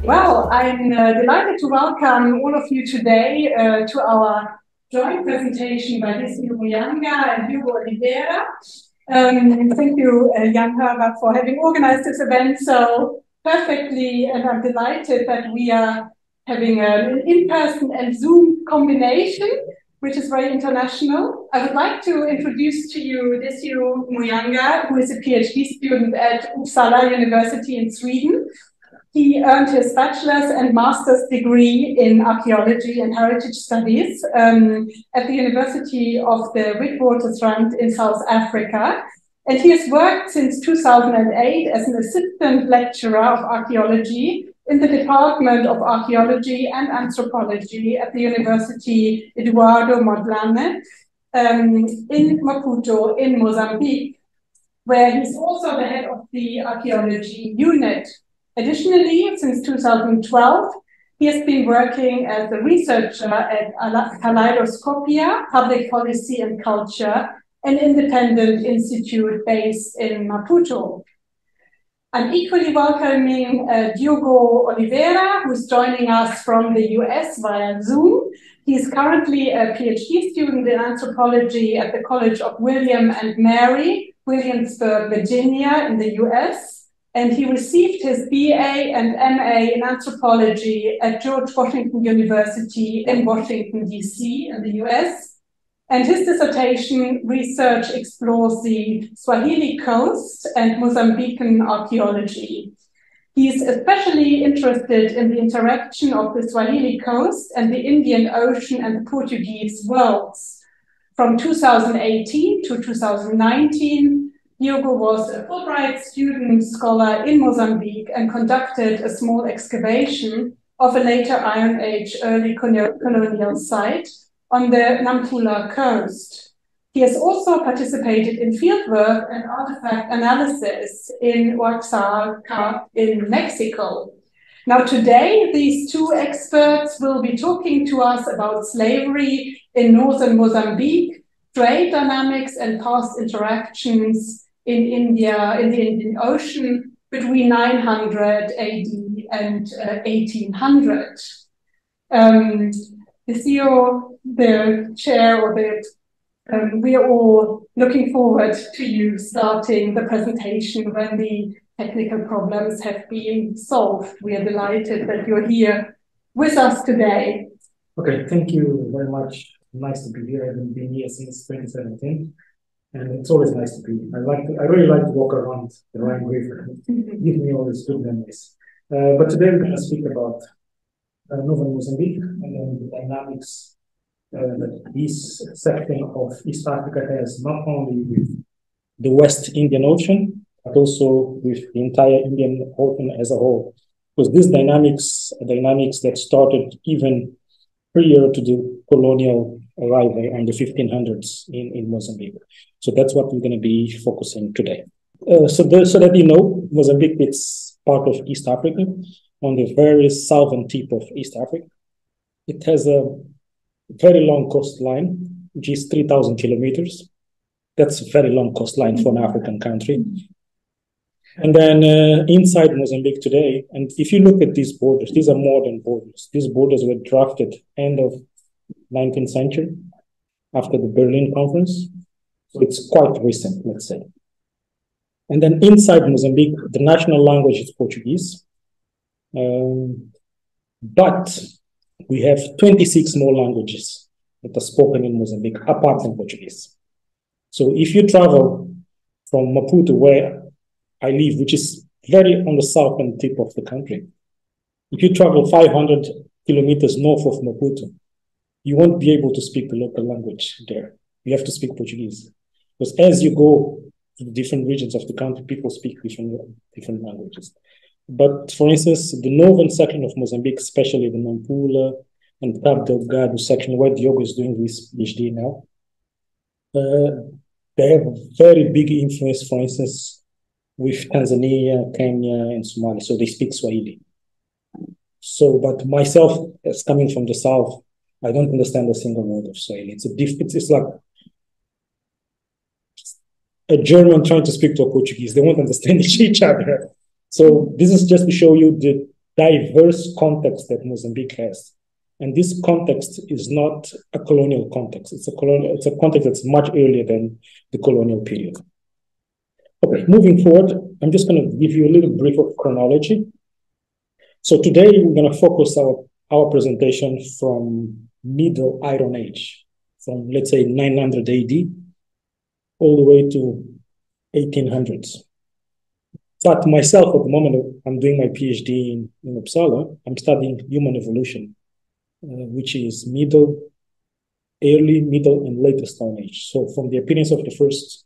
Well, I'm delighted to welcome all of you today to our joint presentation by Licio Muyanga and Hugo Oliveira. Thank you, Jan Herbert, for having organized this event so perfectly, and I'm delighted that we are having an in-person and Zoom combination, which is very international. I would like to introduce to you Licio Muyanga, who is a PhD student at Uppsala University in Sweden. He earned his bachelor's and master's degree in archaeology and heritage studies at the University of the Witwatersrand in South Africa. And he has worked since 2008 as an assistant lecturer of archaeology in the Department of Archaeology and Anthropology at the University Eduardo Mondlane in Maputo in Mozambique, where he's also the head of the archaeology unit. Additionally, since 2012, he has been working as a researcher at Kaleidoscopia, Public Policy and Culture, an independent institute based in Maputo. I'm equally welcoming Diogo Oliveira, who's joining us from the US via Zoom. He's currently a PhD student in anthropology at the College of William and Mary, Williamsburg, Virginia, in the US. And he received his BA and MA in anthropology at George Washington University in Washington, DC, in the US. And his dissertation research explores the Swahili coast and Mozambican archaeology. He's especially interested in the interaction of the Swahili coast and the Indian Ocean and the Portuguese worlds. From 2018 to 2019, Diogo was a Fulbright student scholar in Mozambique and conducted a small excavation of a later Iron Age early colonial site on the Nampula coast. He has also participated in fieldwork and artifact analysis in Oaxaca in Mexico. Now today, these two experts will be talking to us about slavery in northern Mozambique, trade dynamics and past interactions in India, in the Indian Ocean, between 900 AD and 1800. The CEO, the chair, or we are all looking forward to you starting the presentation when the technical problems have been solved. We are delighted that you're here with us today. Okay, thank you very much. Nice to be here. I've been here since 2017. And it's always nice to be here. I really like to walk around the Rhine River. Give me all these good memories. But today we're going to speak about northern Mozambique and then the dynamics that this section of East Africa has, not only with the West Indian Ocean, but also with the entire Indian Ocean as a whole. Because these dynamics are dynamics that started even prior to the colonial arrival in the 1500s in Mozambique. So that's what we're going to be focusing today. So that you know, Mozambique is part of East Africa, on the very southern tip of East Africa. It has a very long coastline, which is 3,000 kilometers. That's a very long coastline for an African country. And then inside Mozambique today, and if you look at these borders, these are modern borders. These borders were drafted end of 19th century after the Berlin Conference. So it's quite recent, let's say. And then inside Mozambique, the national language is Portuguese. But we have 26 more languages that are spoken in Mozambique, apart from Portuguese. So if you travel from Maputo, where I live, which is very on the southern tip of the country, if you travel 500 kilometers north of Maputo, you won't be able to speak the local language there. You have to speak Portuguese. Because as you go to the different regions of the country, people speak different languages. But for instance, the northern section of Mozambique, especially the Nampula and Cabo Delgado section, where Diogo is doing his PhD now, they have a very big influence, for instance, with Tanzania, Kenya, and Somalia. So they speak Swahili. So, but myself, as coming from the south, I don't understand a single word of Swahili. It's like a German trying to speak to a Portuguese. They won't understand each other. So this is just to show you diverse context that Mozambique has. And this context is not a colonial context. It's a context that's much earlier than the colonial period. Okay, moving forward, I'm just going to give you a little brief of chronology. So today we're going to focus our presentation from Middle Iron Age, from let's say 900 AD all the way to 1800s. But myself, at the moment, I'm doing my PhD in Uppsala. I'm studying human evolution, which is early, middle, and later Stone Age. So from the appearance of the first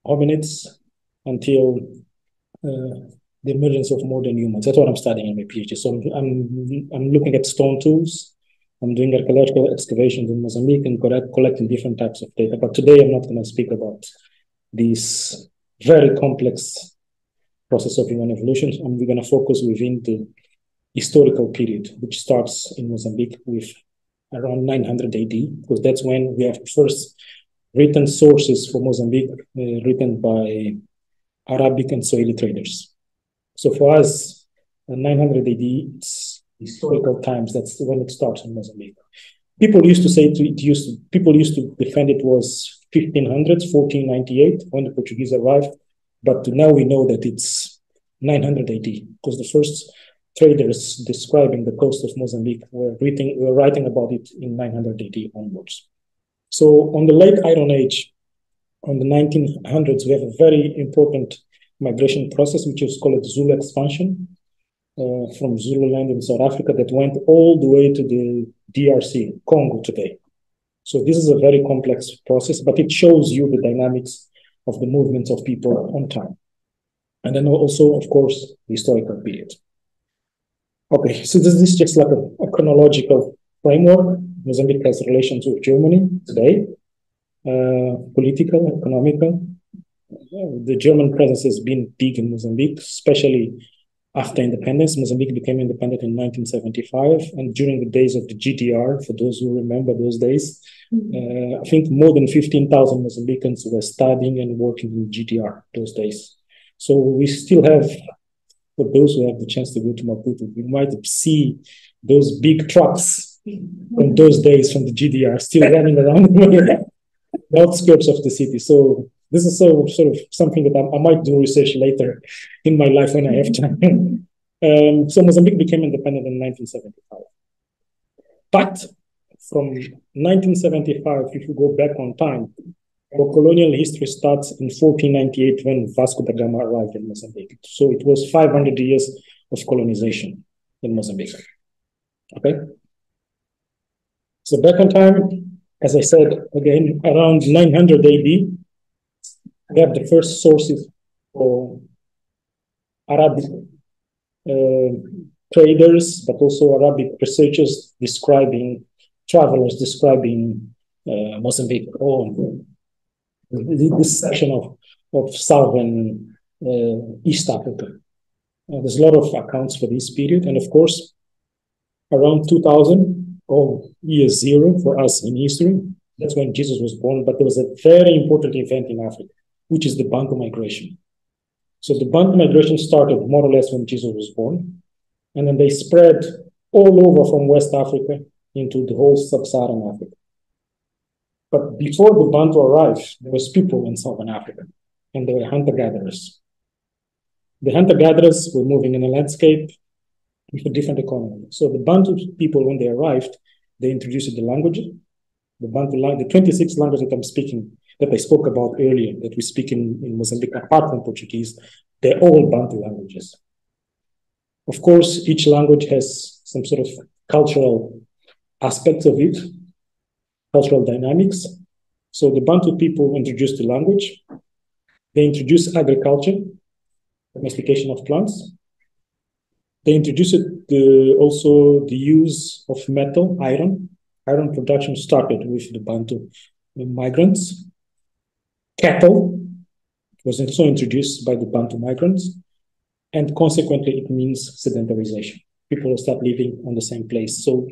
hominids until the emergence of modern humans. That's what I'm studying in my PhD. So I'm looking at stone tools. I'm doing archaeological excavations in Mozambique and collecting different types of data. But today I'm not going to speak about this very complex process of human evolution. And we're going to focus within the historical period, which starts in Mozambique with around 900 AD, because that's when we have first written sources for Mozambique written by Arabic and Swahili traders. So for us, 900 AD, it's historical times. That's when it starts in Mozambique. People used to say people used to defend it was 1500s, 1498, when the Portuguese arrived. But now we know that it's 900 AD, because the first traders describing the coast of Mozambique were writing about it in 900 AD onwards. So on the late Iron Age, on the 1900s, we have a very important migration process, which is called Zulu expansion, from Zululand in South Africa that went all the way to the DRC, Congo today. So this is a very complex process, but it shows you the dynamics of the movements of people on time. And then also, of course, the historical period. Okay, so this is just like a chronological framework. Mozambique has relations with Germany today, political, economical. The German presence has been big in Mozambique, especially after independence. Mozambique became independent in 1975, and during the days of the GDR, for those who remember those days, I think more than 15,000 Mozambicans were studying and working in GDR those days. So we still have, for those who have the chance to go to Maputo, you might see those big trucks from those days from the GDR still running around the outskirts of the city. So this is sort of something that I might do research later in my life when I have time. So Mozambique became independent in 1975. But from 1975, if you go back on time, our colonial history starts in 1498 when Vasco da Gama arrived in Mozambique. So it was 500 years of colonization in Mozambique. Okay? So back on time, as I said, again, around 900 AD, we have the first sources for Arabic traders, but also Arabic researchers travelers describing Mozambique, or this section of southern East Africa. There's a lot of accounts for this period. And of course, around 2000, or year zero for us in history, that's when Jesus was born. But there was a very important event in Africa, which is the Bantu migration. So the Bantu migration started more or less when Jesus was born. And then they spread all over from West Africa into the whole sub-Saharan Africa. But before the Bantu arrived, there was people in Southern Africa, and they were hunter-gatherers. The hunter-gatherers were moving in a landscape with a different economy. So the Bantu people, when they arrived, they introduced the language, the Bantu language, the 26 languages that I'm speaking, that I spoke about earlier, that we speak in Mozambique, apart from Portuguese, they're all Bantu languages. Of course, each language has some sort of cultural aspects of it, cultural dynamics. So the Bantu people introduced the language. They introduced agriculture, domestication of plants. They introduced also the use of metal, iron. Iron production started with the Bantu migrants. Cattle was also introduced by the Bantu migrants. And consequently, it means sedentarization. People will start living on the same place. So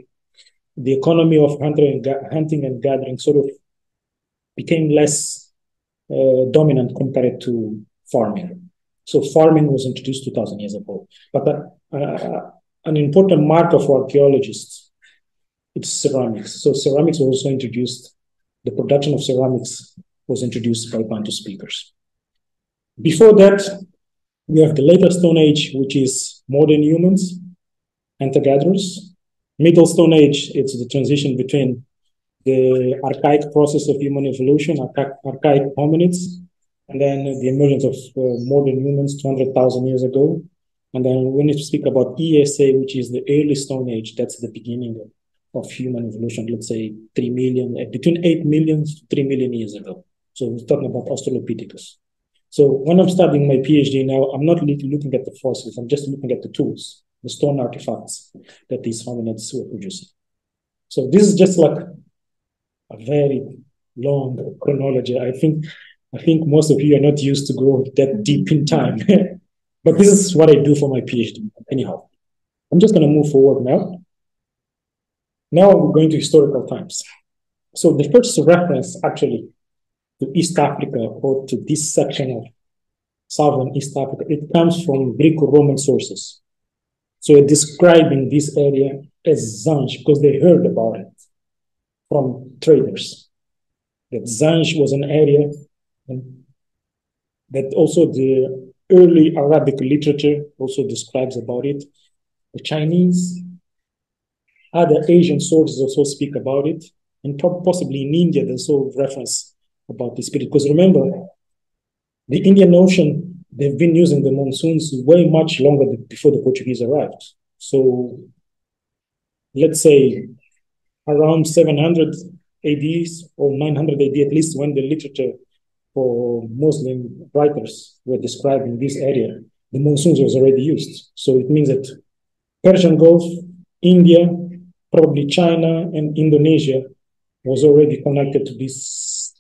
the economy of hunting and gathering sort of became less dominant compared to farming. So farming was introduced 2,000 years ago. But an important marker for archaeologists, it's ceramics. So ceramics was also introduced. The production of ceramics was introduced by Bantu speakers. Before that, we have the later Stone Age, which is modern humans, hunter-gatherers. Middle Stone Age, it's the transition between the archaic process of human evolution, archaic hominids, and then the emergence of modern humans 200,000 years ago. And then when you speak about ESA, which is the early Stone Age, that's the beginning of human evolution, let's say 3 million, between 8 million to 3 million years ago. So we're talking about Australopithecus. So when I'm studying my PhD now, I'm not looking at the fossils, I'm just looking at the tools, the stone artifacts that these hominids were producing. So this is just like a very long chronology. I think most of you are not used to go that deep in time, but this is what I do for my PhD. Anyhow, I'm just going to move forward now. Now we're going to historical times. So the first reference actually to East Africa or to this section of southern East Africa, it comes from Greco-Roman sources. So describing this area as Zanj because they heard about it from traders. That Zanj was an area and that also the early Arabic literature also describes about it. The Chinese, other Asian sources also speak about it, and possibly in India there's also reference about this period. Because remember, the Indian Ocean, they've been using the monsoons way much longer before the Portuguese arrived. So let's say around 700 AD or 900 AD, at least when the literature for Muslim writers were describing this area, the monsoons was already used. So it means that Persian Gulf, India, probably China and Indonesia was already connected to this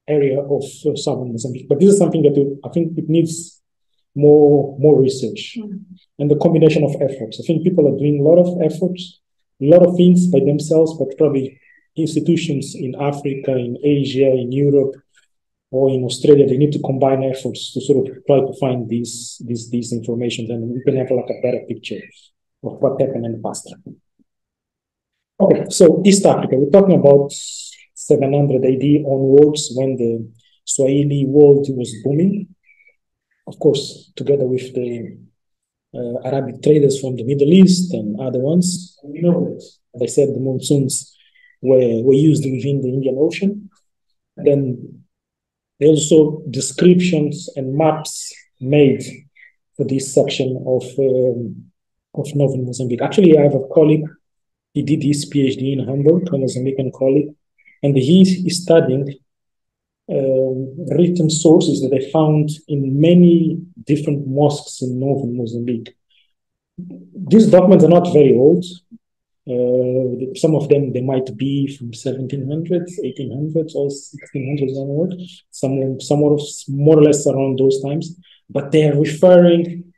area of southern Mozambique. But this is something that I think it needs more research and the combination of efforts. I think people are doing a lot of efforts, a lot of things by themselves, but probably institutions in Africa, in Asia, in Europe, or in Australia, they need to combine efforts to sort of try to find these information, and we can have like a better picture of what happened in the past. Okay, so East Africa, we're talking about 700 AD onwards when the Swahili world was booming. Of course, together with the Arabic traders from the Middle East and other ones. We know that, as I said, the monsoons were used within the Indian Ocean. Then there are also descriptions and maps made for this section of northern Mozambique. Actually, I have a colleague, he did his PhD in Hamburg, a Mozambican colleague, and he is studying written sources that I found in many different mosques in northern Mozambique. These documents are not very old. Some of them, they might be from 1700s, 1800s, or 1600s onward, somewhere more or less around those times. But they are referring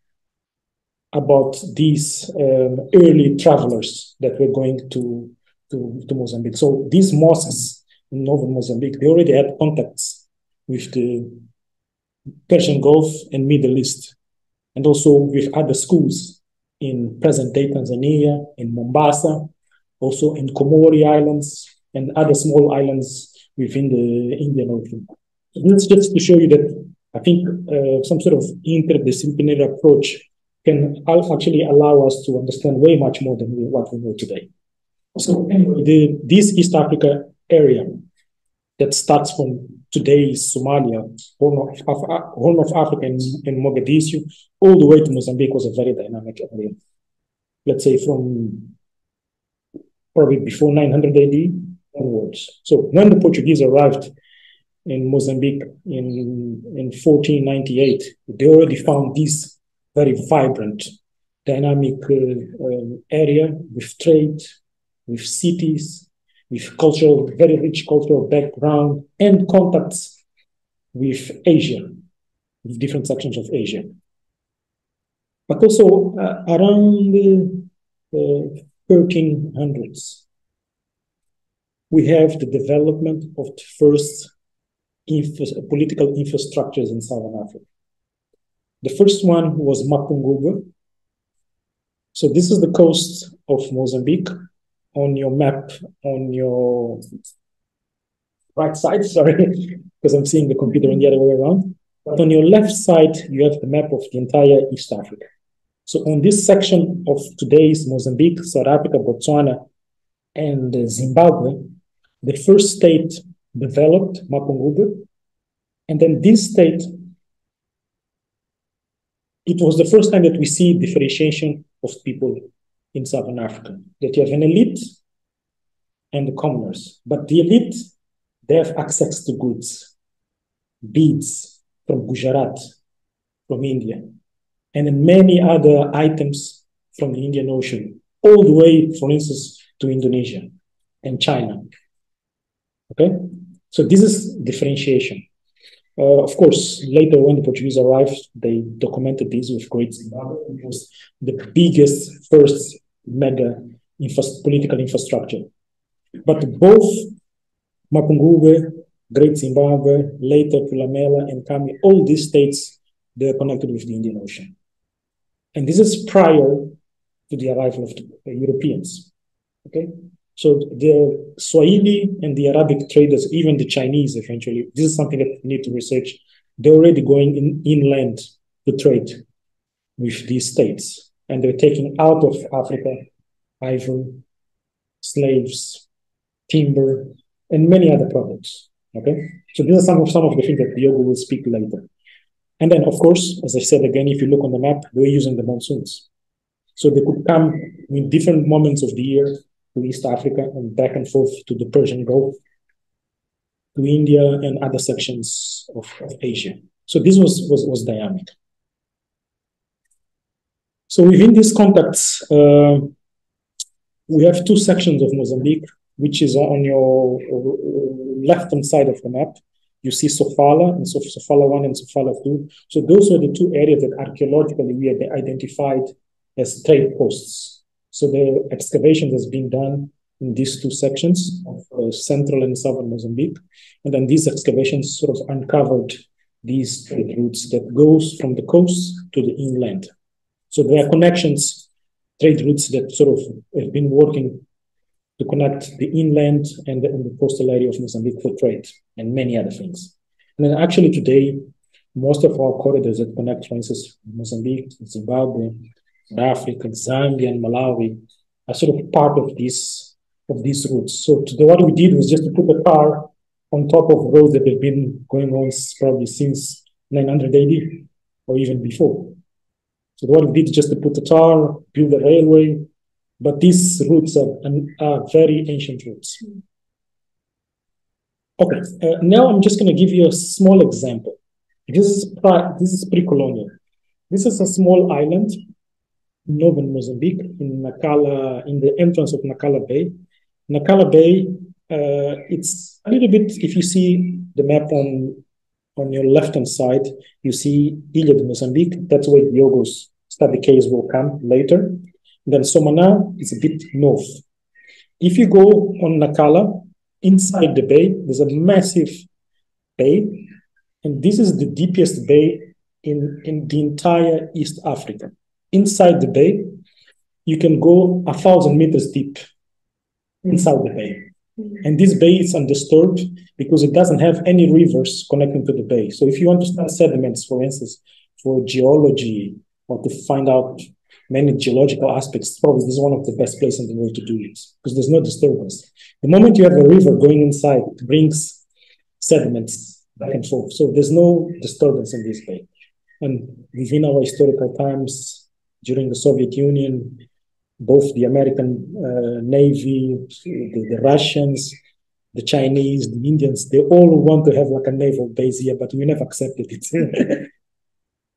about these early travelers that were going to Mozambique. So these mosques in northern Mozambique, they already had contacts with the Persian Gulf and Middle East, and also with other schools in present-day Tanzania, in Mombasa, also in Comori Islands, and other small islands within the Indian Ocean. This is just to show you that I think some sort of interdisciplinary approach can actually allow us to understand way much more than what we know today. So anyway, this East Africa area that starts from today's Somalia, Horn of Africa and Mogadishu, all the way to Mozambique was a very dynamic area. Let's say from probably before 900 AD onwards. So when the Portuguese arrived in Mozambique in 1498, they already found this very vibrant, dynamic area with trade, with cities, with cultural, very rich cultural background and contacts with Asia, with different sections of Asia. But also around the 1300s, we have the development of the first political infrastructures in Southern Africa. The first one was Mapunguba. So this is the coast of Mozambique on your map, on your right side, sorry, because I'm seeing the computer in the other way around. But on your left side, you have the map of the entire East Africa. So on this section of today's Mozambique, South Africa, Botswana, and Zimbabwe, the first state developed, Mapungubwe, and then this state, it was the first time that we see differentiation of people in Southern Africa, that you have an elite and the commoners. But the elite, they have access to goods, beads from Gujarat, from India, and many other items from the Indian Ocean, all the way, for instance, to Indonesia and China. Okay? So this is differentiation. Of course, later when the Portuguese arrived, they documented this with Great Zimbabwe. It was the biggest first mega political infrastructure. But both Mapungubwe, Great Zimbabwe, later Tulamela and Kami, all these states, they're connected with the Indian Ocean. And this is prior to the arrival of the Europeans. Okay? So the Swahili and the Arabic traders, even the Chinese eventually, this is something that we need to research. They're already going inland to trade with these states. And they're taking out of Africa ivory, slaves, timber, and many other products. Okay? So these are some of the things that Diogo will speak later. And then, of course, as I said again, if you look on the map, they were using the monsoons. So they could come in different moments of the year to East Africa and back and forth to the Persian Gulf, to India and other sections of Asia. So this was dynamic. So within these contacts, we have two sections of Mozambique, which is on your left-hand side of the map. You see Sofala, and Sofala 1 and Sofala 2. So those were the two areas that archaeologically we had identified as trade posts. So the excavation has been done in these two sections of central and southern Mozambique. And then these excavations sort of uncovered these trade routes that goes from the coast to the inland. So there are connections, trade routes that sort of have been working to connect the inland and the coastal area of Mozambique for trade and many other things. And then actually today, most of our corridors that connect, for instance, Mozambique, Zimbabwe, Africa, Zambia, and Malawi are sort of part of these routes. So today what we did was just to put a car on top of roads that have been going on probably since 900 AD or even before. So what we did is just to put a tar, build a railway, but these routes are very ancient routes. Okay, now I'm just going to give you a small example. This is pre-colonial. This is a small island, northern Mozambique, in Nacala, in the entrance of Nacala Bay. Nacala Bay, it's a little bit, if you see the map on your left-hand side, you see Ilha de Mozambique. That's where Diogo's study case will come later. Then Somana is a bit north. If you go on Nacala, inside the bay, there's a massive bay, and this is the deepest bay in the entire East Africa. Inside the bay, you can go 1,000 meters deep inside the bay. And this bay is undisturbed because it doesn't have any rivers connecting to the bay. So if you want to study sediments, for instance, for geology or to find out many geological aspects, probably this is one of the best places in the world to do it because there's no disturbance. The moment you have a river going inside, it brings sediments back and forth. So there's no disturbance in this bay. And within our historical times, during the Soviet Union, both the American Navy, the Russians, the Chinese, the Indians, they all want to have like a naval base here, but we never accepted it.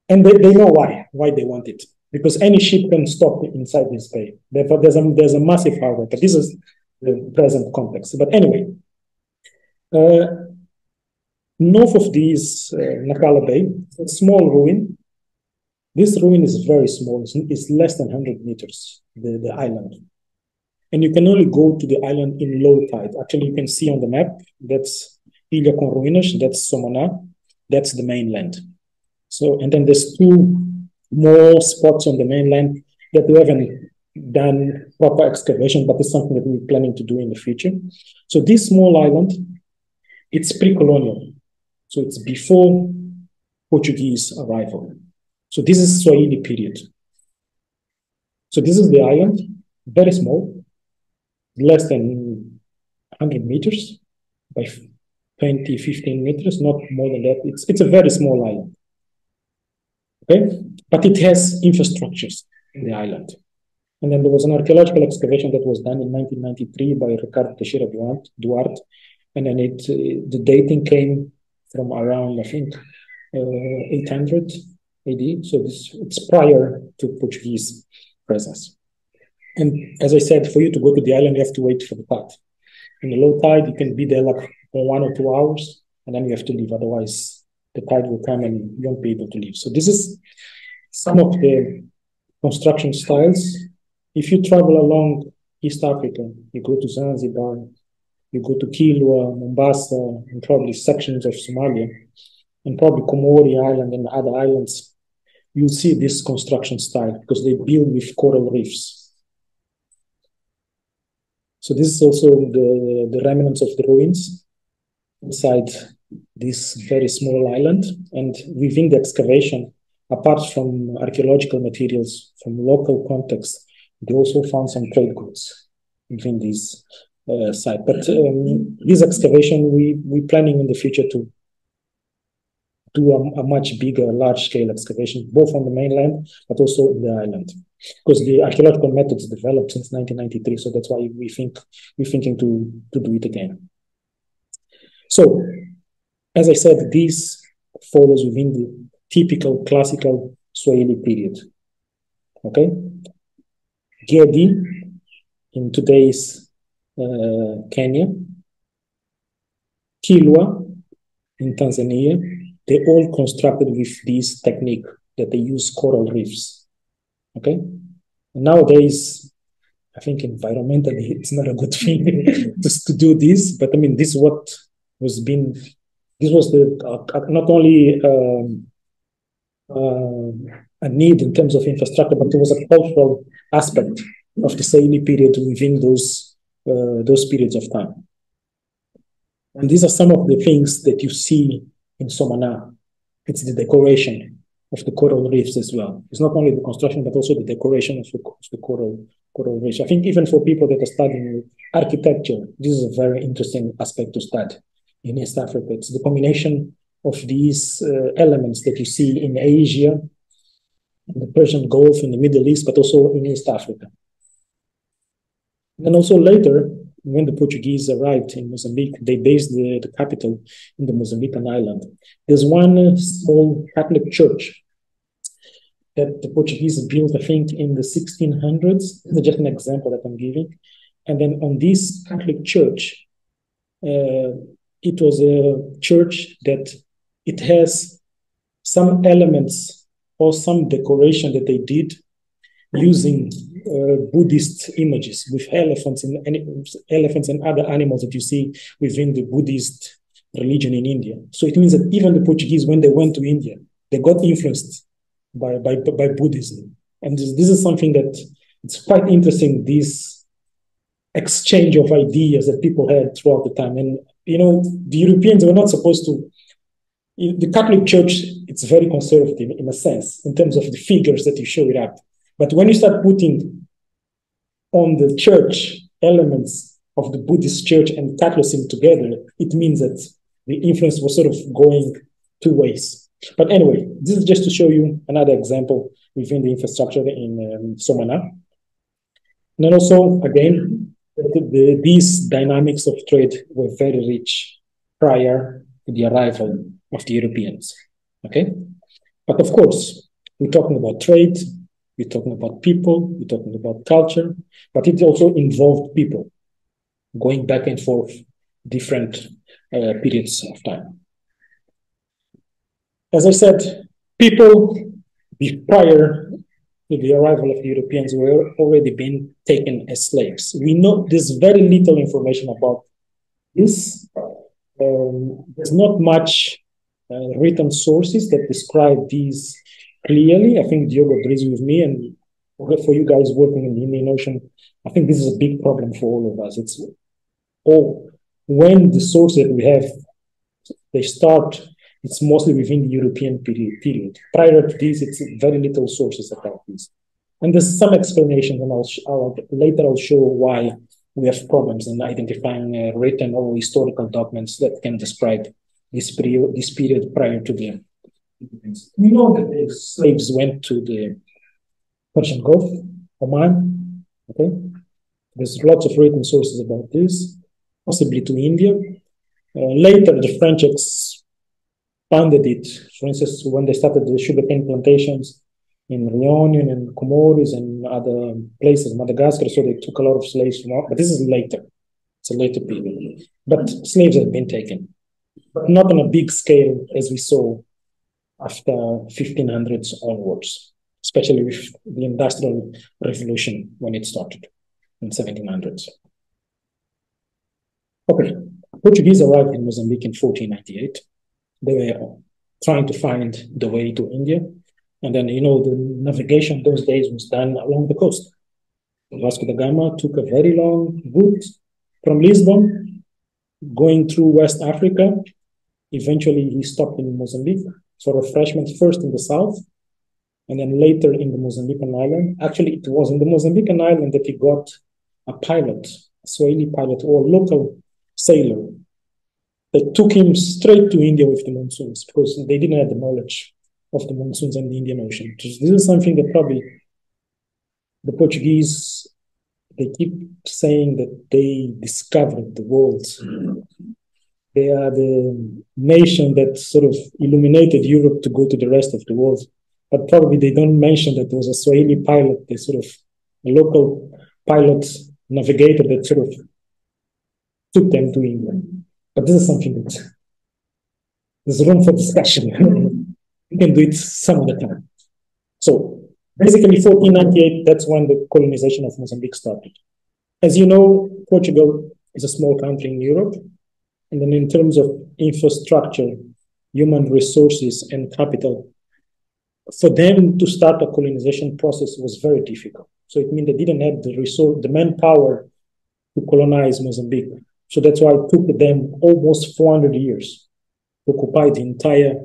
And they know why they want it. Because any ship can stop inside this bay. Therefore, there's a massive harbor, but this is the present context. But anyway, north of this Nacala Bay, a small ruin. This ruin is very small. It's less than 100 meters, the island. And you can only go to the island in low tide. Actually, you can see on the map, that's Ilha com Ruínas, that's Somana, that's the mainland. So, and then there's two more spots on the mainland that we haven't done proper excavation, but it's something that we're planning to do in the future. So this small island, it's pre-colonial. So it's before Portuguese arrival. So this is Swahili period. So this is the island, very small, less than 100 meters by 20, 15 meters, not more than that. It's a very small island. Okay, but it has infrastructures in the island. And then there was an archaeological excavation that was done in 1993 by Ricardo Teixeira Duarte. And then the dating came from around, I think, 800 AD. So it's prior to Portuguese presence. And as I said, for you to go to the island, you have to wait for the tide. In the low tide, you can be there like for 1 or 2 hours, and then you have to leave. Otherwise, the tide will come and you won't be able to leave. So this is some of the construction styles. If you travel along East Africa, you go to Zanzibar, you go to Kilwa, Mombasa, and probably sections of Somalia, and probably Comori Island and other islands, you'll see this construction style because they build with coral reefs. So this is also the remnants of the ruins inside this very small island. And within the excavation, apart from archaeological materials from local context, they also found some trade goods within this site. But this excavation, we're planning in the future to do a much bigger, large-scale excavation, both on the mainland, but also in the island. Because the archaeological methods developed since 1993, so that's why we're thinking to do it again. So, as I said, this follows within the typical classical Swahili period. Okay? Gedi in today's Kenya, Kilwa in Tanzania, they all constructed with this technique that they use coral reefs. Okay? Nowadays, I think environmentally it's not a good thing just to do this, but I mean, this is what was being, this was the not only a need in terms of infrastructure, but it was a cultural aspect of the Swahili period within those periods of time. And these are some of the things that you see in Somana. It's the decoration of the coral reefs as well. It's not only the construction, but also the decoration of the coral reefs. I think even for people that are studying architecture, this is a very interesting aspect to study in East Africa. It's the combination of these elements that you see in Asia, in the Persian Gulf, in the Middle East, but also in East Africa. And also later, when the Portuguese arrived in Mozambique, they based the capital in the Mozambican island. There's one small Catholic church that the Portuguese built, I think, in the 1600s. This is just an example that I'm giving. And then on this Catholic church, it was a church that it has some elements or some decoration that they did using Buddhist images with elephants and other animals that you see within the Buddhist religion in India. So it means that even the Portuguese, when they went to India, they got influenced by Buddhism. And this is something that it's quite interesting, this exchange of ideas that people had throughout the time. And, you know, the Europeans were not supposed to, the Catholic Church, it's very conservative in a sense, in terms of the figures that you show it up. But when you start putting on the church elements of the Buddhist church and Catholicism together, it means that the influence was sort of going 2 ways. But anyway, this is just to show you another example within the infrastructure in Somana. And then also, again, these dynamics of trade were very rich prior to the arrival of the Europeans. Okay? But of course, we're talking about trade, we're talking about people, we're talking about culture, but it also involved people going back and forth different periods of time. As I said, people prior to the arrival of the Europeans were already being taken as slaves. We know there's very little information about this. There's not much written sources that describe these clearly. I think Diogo agrees with me, and for you guys working in the Indian Ocean, I think this is a big problem for all of us. It's all when the sources that we have, they start, it's mostly within the European period. Prior to this, it's very little sources about this. And there's some explanations, and later I'll show why we have problems in identifying written or historical documents that can describe this period prior to the. We know that the slaves went to the Persian Gulf, Oman. Okay, there's lots of written sources about this, possibly to India. Later, the French expanded it. For instance, when they started the sugarcane plantations in Réunion and Comores and other places, Madagascar, so they took a lot of slaves from out, but this is later. It's a later period. But slaves have been taken, but not on a big scale as we saw after 1500s onwards, especially with the Industrial Revolution when it started in 1700s. Okay, Portuguese arrived in Mozambique in 1498. They were trying to find the way to India. And then, you know, the navigation those days was done along the coast. Vasco da Gama took a very long route from Lisbon, going through West Africa. Eventually, he stopped in Mozambique for refreshment, first in the south, and then later in the Mozambican island. Actually, it was in the Mozambican island that he got a pilot, a Swahili pilot or a local sailor that took him straight to India with the monsoons because they didn't have the knowledge of the monsoons and the Indian Ocean. This is something that probably the Portuguese, they keep saying that they discovered the world. They are the nation that sort of illuminated Europe to go to the rest of the world. But probably they don't mention that there was a Swahili pilot, the sort of a local pilot navigator that sort of took them to England. But this is something that there's room for discussion. We can do it some other time. So basically 1498, that's when the colonization of Mozambique started. As you know, Portugal is a small country in Europe. And then in terms of infrastructure, human resources, and capital, for them to start a colonization process was very difficult. So it means they didn't have the manpower to colonize Mozambique. So that's why it took them almost 400 years to occupy the entire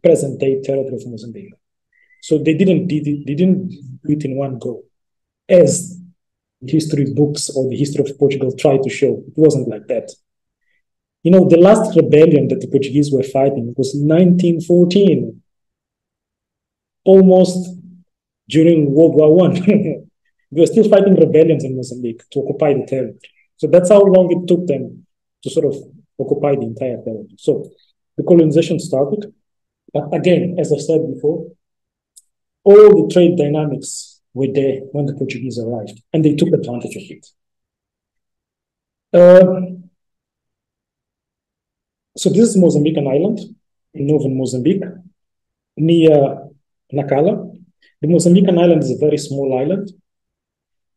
present-day territory of Mozambique. So they didn't do it in one go, as history books or the history of Portugal try to show. It wasn't like that. You know, the last rebellion that the Portuguese were fighting was 1914, almost during World War I. They were still fighting rebellions in Mozambique to occupy the territory. So that's how long it took them to sort of occupy the entire territory. So the colonization started. But again, as I said before, all the trade dynamics were there when the Portuguese arrived, and they took advantage of it. So this is Mozambican Island in northern Mozambique, near Nacala. The Mozambican Island is a very small island.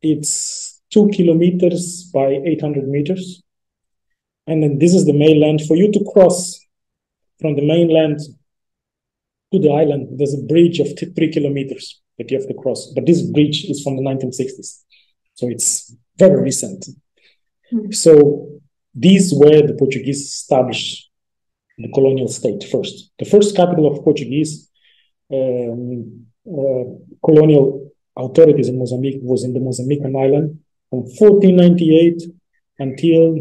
It's 2 kilometers by 800 meters. And then this is the mainland. For you to cross from the mainland to the island, there's a bridge of 3 kilometers that you have to cross. But this bridge is from the 1960s. So it's very recent. Mm-hmm. So these were the Portuguese established the colonial state first. The first capital of Portuguese colonial authorities in Mozambique was in the Mozambican island from 1498 until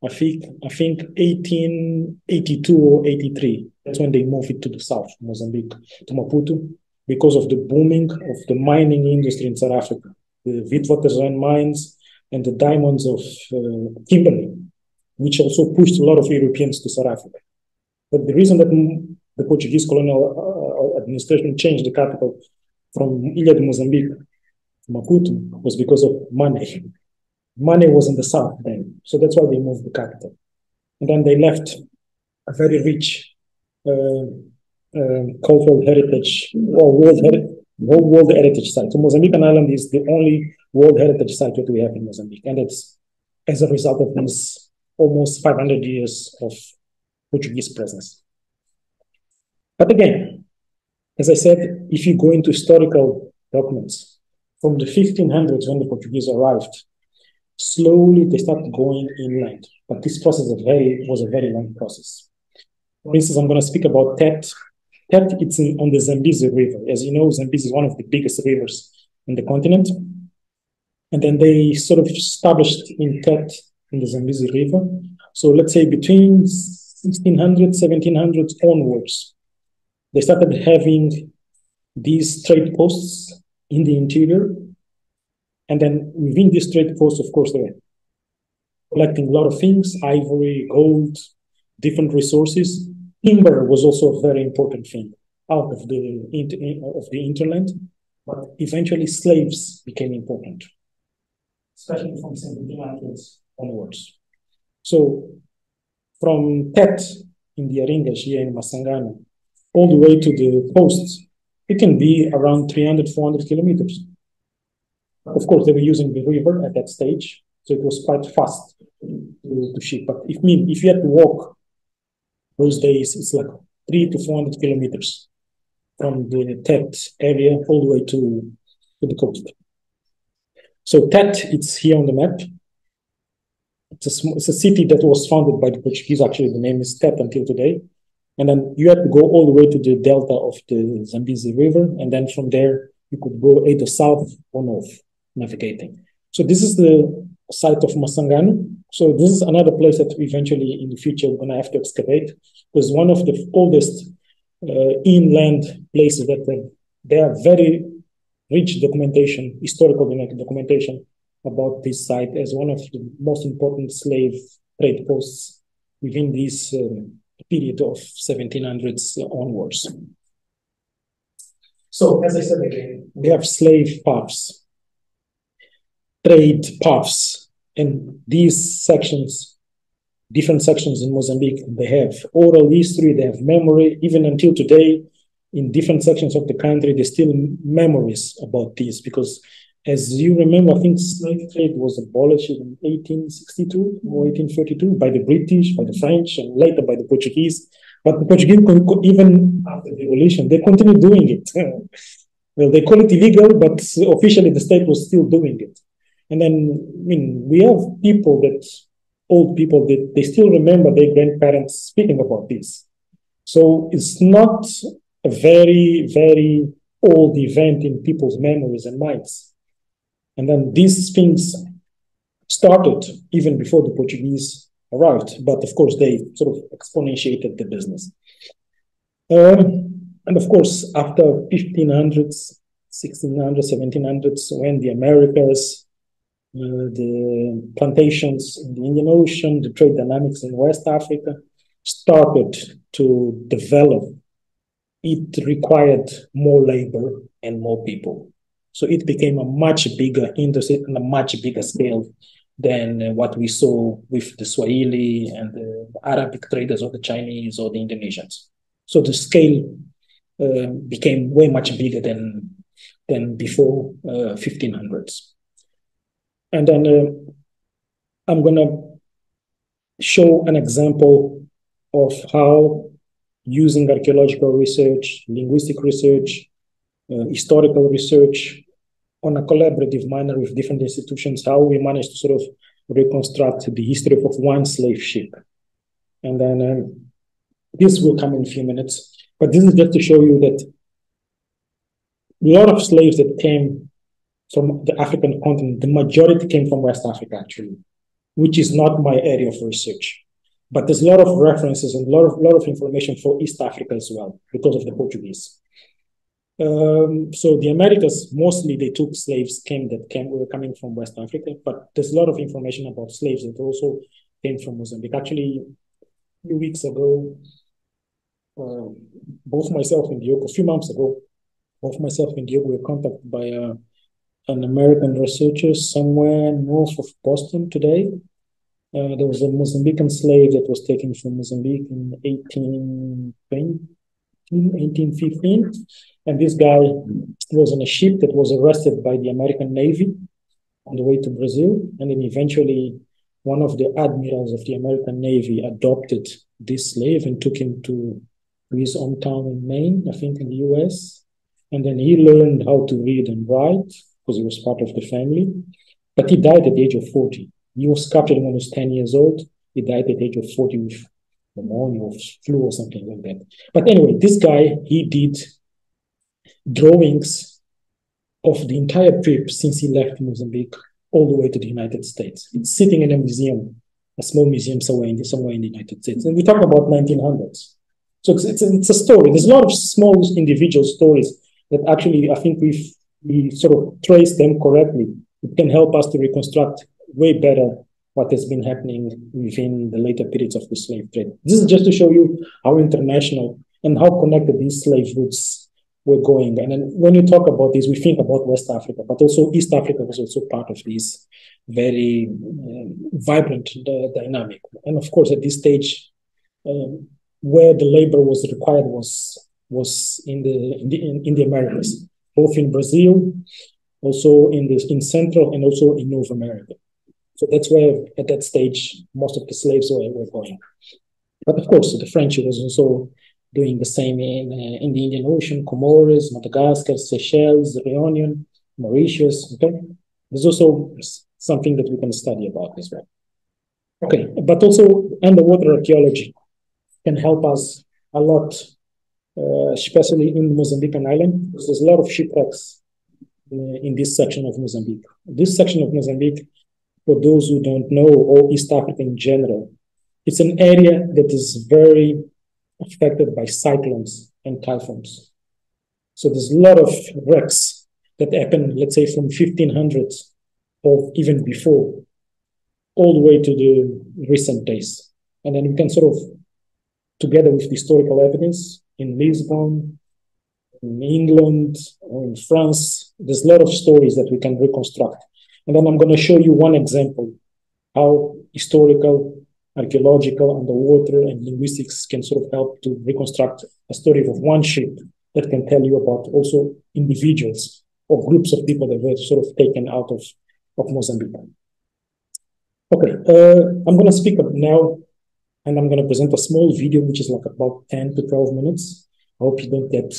I think 1882 or 83. That's when they moved it to the south, Mozambique, to Maputo, because of the booming of the mining industry in South Africa, the Witwatersrand mines and the diamonds of Kimberley, which also pushed a lot of Europeans to South Africa. But the reason that the Portuguese colonial administration changed the capital from Ilha de Mozambique to Maputo was because of money. Money was in the south then, so that's why they moved the capital. And then they left a very rich cultural heritage or world heritage site. So Mozambican Island is the only World Heritage Site that we have in Mozambique, and it's as a result of these almost 500 years of Portuguese presence. But again, as I said, if you go into historical documents. From the 1500s, when the Portuguese arrived, slowly they started going inland. But this process was a very long process. For instance, I'm going to speak about Tete. Tete, it's on the Zambezi River. As you know, Zambezi is one of the biggest rivers in the continent. And then they sort of established in Tete in the Zambezi River. So let's say between 1600, 1700 onwards, they started having these trade posts in the interior. And then within these trade posts, of course, they were collecting a lot of things, ivory, gold, different resources. Timber was also a very important thing out of the hinterland, but eventually slaves became important, especially from 1700s onwards. So from Tete in the Aringas here in Masangana, all the way to the coast, it can be around 300, 400 kilometers. Of course, they were using the river at that stage, so it was quite fast to ship. But if you had to walk those days, it's like 300 to 400 kilometers from the Tete area all the way to the coast. So Tete, it's here on the map. It's a city that was founded by the Portuguese. Actually, the name is Tete until today. And then you had to go all the way to the delta of the Zambezi River. And then from there, you could go either south or north, navigating. So this is the site of Masangana. So this is another place that eventually in the future we're going to have to excavate. Because one of the oldest inland places that there are very rich documentation, historical documentation about this site as one of the most important slave trade posts within this period of 1700s onwards. So, as I said again, we have slave paths, trade paths, and these sections, different sections in Mozambique, they have oral history, they have memory, even until today, in different sections of the country, there's still memories about this, because as you remember, I think slave trade was abolished in 1862 or 1832 by the British, by the French, and later by the Portuguese. But the Portuguese, even after the abolition, they continued doing it. Well, they call it illegal, but officially the state was still doing it. And then, we have people old people, that they still remember their grandparents speaking about this. So it's not a very, very old event in people's memories and minds. And then these things started even before the Portuguese arrived, but of course they sort of exponentiated the business. And of course, after 1500s, 1600s, 1700s, when the Americas, the plantations in the Indian Ocean, the trade dynamics in West Africa started to develop, it required more labor and more people. So it became a much bigger industry and a much bigger scale than what we saw with the Swahili and the Arabic traders or the Chinese or the Indonesians. So the scale became way much bigger than before 1500s. And then I'm going to show an example of how using archaeological research, linguistic research, historical research on a collaborative manner with different institutions, how we managed to sort of reconstruct the history of one slave ship. And then this will come in a few minutes, but this is just to show you that a lot of slaves that came from the African continent, the majority came from West Africa, actually, which is not my area of research. But there's a lot of references and a lot of information for East Africa as well, because of the Portuguese. So the Americas, mostly they took slaves were coming from West Africa, but there's a lot of information about slaves that also came from Mozambique. Actually, a few weeks ago, both myself and Diogo, a few months ago, both myself and Diogo were contacted by an American researcher somewhere north of Boston today. There was a Mozambican slave that was taken from Mozambique in 1815. And this guy was on a ship that was arrested by the American Navy on the way to Brazil. And then eventually one of the admirals of the American Navy adopted this slave and took him to his hometown in Maine, I think in the US. and then he learned how to read and write because he was part of the family. But he died at the age of 40. He was captured when he was 10 years old. He died at the age of 40 with pneumonia or flu or something like that. But anyway, this guy, he did drawings of the entire trip since he left Mozambique all the way to the United States. It's sitting in a museum, a small museum somewhere in the United States. And we talk about 1900s. So it's a story. There's a lot of small individual stories that actually, I think we sort of trace them correctly. It can help us to reconstruct way better what has been happening within the later periods of the slave trade. This is just to show you how international and how connected these slave routes were going. And then when you talk about this, we think about West Africa, but also East Africa was also part of this very vibrant dynamic. And of course, at this stage, where the labor was required was in the Americas, both in Brazil, also in Central, and also in North America. So that's where, at that stage, most of the slaves were going. But of course, the French was also doing the same in the Indian Ocean, Comoros, Madagascar, Seychelles, Réunion, Mauritius. Okay, there's also something that we can study about as well. Okay, but also underwater archaeology can help us a lot, especially in the Mozambican island, because there's a lot of shipwrecks in this section of Mozambique. This section of Mozambique, for those who don't know, or East Africa in general, it's an area that is very affected by cyclones and typhoons. So there's a lot of wrecks that happen, let's say, from 1500s or even before, all the way to the recent days. And then we can sort of, together with historical evidence in Lisbon, in England, or in France, there's a lot of stories that we can reconstruct. And then I'm going to show you one example how historical, archaeological, underwater, and linguistics can sort of help to reconstruct a story of one ship that can tell you about also individuals or groups of people that were sort of taken out of Mozambique. Okay, I'm going to speak up now, and I'm going to present a small video, which is like about 10 to 12 minutes. I hope you don't get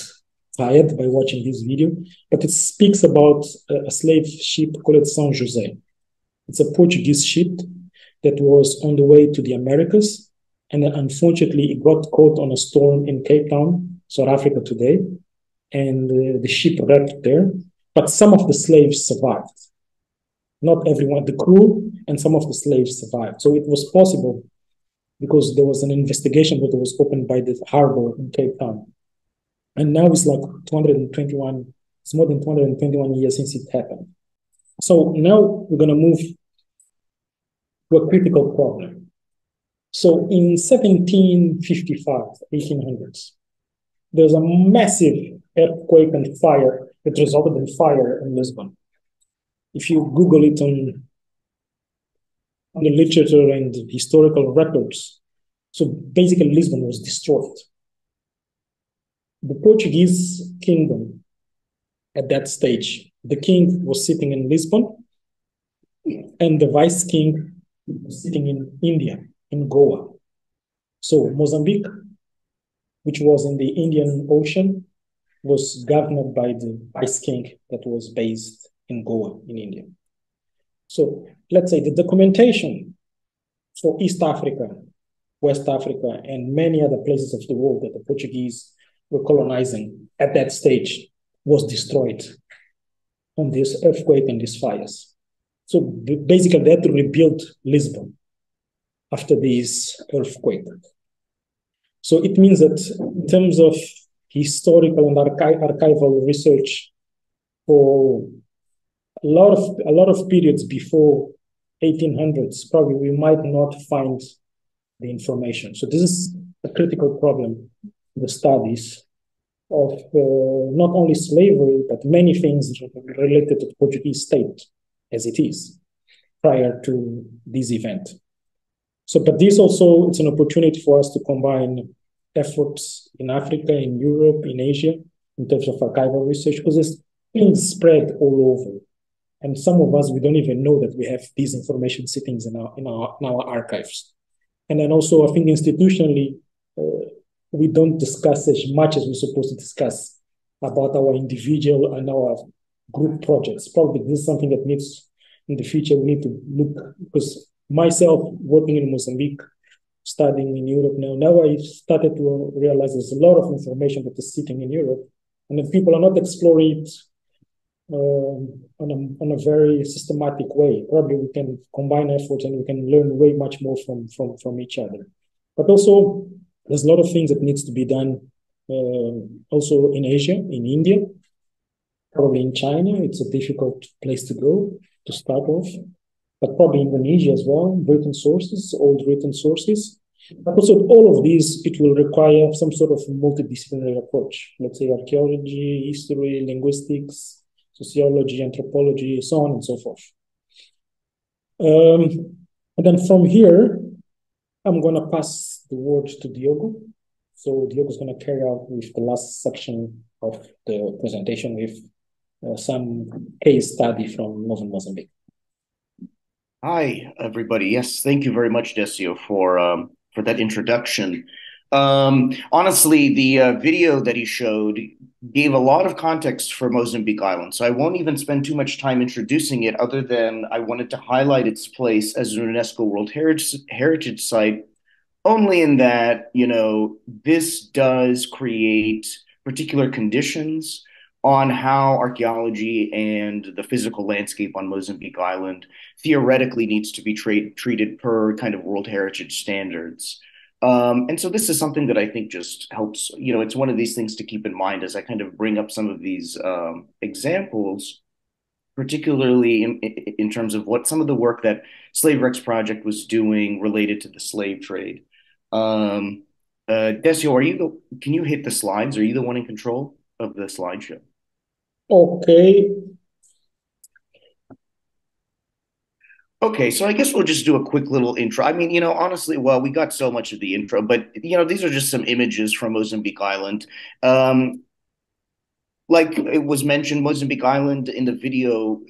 tired by watching this video, but it speaks about a slave ship called São José. It's a Portuguese ship that was on the way to the Americas, and then unfortunately it got caught on a storm in Cape Town, South Africa today, and the ship wrecked there, but some of the slaves survived. Not everyone, the crew and some of the slaves survived. So it was possible because there was an investigation that was opened by the harbor in Cape Town. And now it's like 221, it's more than 221 years since it happened. So now we're going to move to a critical problem. So in 1755, 1800s, there's a massive earthquake and fire that resulted in fire in Lisbon. If you Google it on the literature and historical records, so basically Lisbon was destroyed. The Portuguese kingdom at that stage, the king was sitting in Lisbon, and the vice king was sitting in India, in Goa. So Mozambique, which was in the Indian Ocean, was governed by the vice king that was based in Goa, in India. So let's say the documentation for East Africa, West Africa, and many other places of the world that the Portuguese were colonizing at that stage was destroyed on this earthquake and these fires. So basically they had to rebuild Lisbon after this earthquake. So it means that in terms of historical and archival research for a lot of periods before 1800s, probably we might not find the information. So this is a critical problem in the studies of not only slavery, but many things related to the Portuguese state as it is prior to this event. So, but this also, it's an opportunity for us to combine efforts in Africa, in Europe, in Asia, in terms of archival research, because there's things spread all over. And some of us, we don't even know that we have these information sittings in our archives. And then also, I think institutionally, we don't discuss as much as we're supposed to discuss about our individual and our group projects. Probably this is something that needs, in the future, we need to look, because myself working in Mozambique, studying in Europe now I started to realize there's a lot of information that is sitting in Europe, and if people are not exploring it on a very systematic way, probably we can combine efforts and we can learn way much more from each other. But also, there's a lot of things that needs to be done also in Asia, in India, probably in China. It's a difficult place to go to start off, but probably Indonesia as well, written sources, old written sources. But also all of these, it will require some sort of multidisciplinary approach. Let's say archaeology, history, linguistics, sociology, anthropology, so on and so forth. And then from here, I'm going to pass the word to Diogo. So Diogo is going to carry out with the last section of the presentation with some case study from Northern Mozambique. Hi, everybody. Yes, thank you very much, Decio, for that introduction. Honestly, the video that he showed gave a lot of context for Mozambique Island, so I won't even spend too much time introducing it, other than I wanted to highlight its place as a UNESCO World Heritage Site, only in that, this does create particular conditions on how archaeology and the physical landscape on Mozambique Island theoretically needs to be treated per kind of World Heritage standards. And so this is something that I think just helps, it's one of these things to keep in mind as I kind of bring up some of these examples, particularly in terms of what some of the work that SlaveRex Project was doing related to the slave trade. Decio, can you hit the slides? Are you the one in control of the slideshow? Okay. Okay, so I guess we'll just do a quick little intro. I mean, honestly, well, we got so much of the intro, but these are just some images from Mozambique Island. Like it was mentioned, Mozambique Island in the video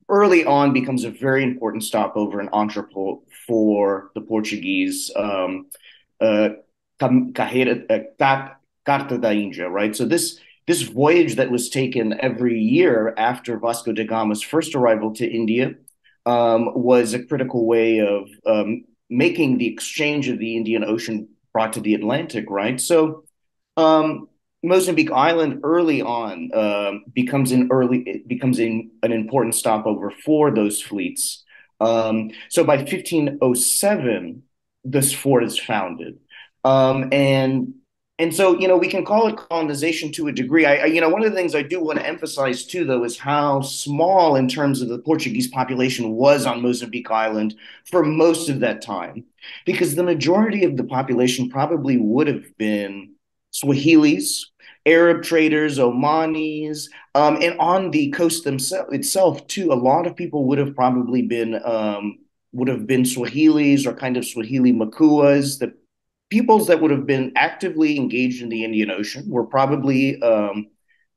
early on becomes a very important stopover and entrepot for the Portuguese Carta da Índia, right? So this voyage that was taken every year after Vasco da Gama's first arrival to India was a critical way of making the exchange of the Indian Ocean brought to the Atlantic, right? So Mozambique Island early on becomes an important stopover for those fleets. So by 1507, this fort is founded, and so we can call it colonization to a degree. One of the things I do want to emphasize too, though, is how small in terms of the Portuguese population was on Mozambique Island for most of that time, because the majority of the population probably would have been Swahilis, Arab traders, Omanis, and on the coast itself too, a lot of people would have probably been Swahilis or kind of Swahili Makuas. The peoples that would have been actively engaged in the Indian Ocean were probably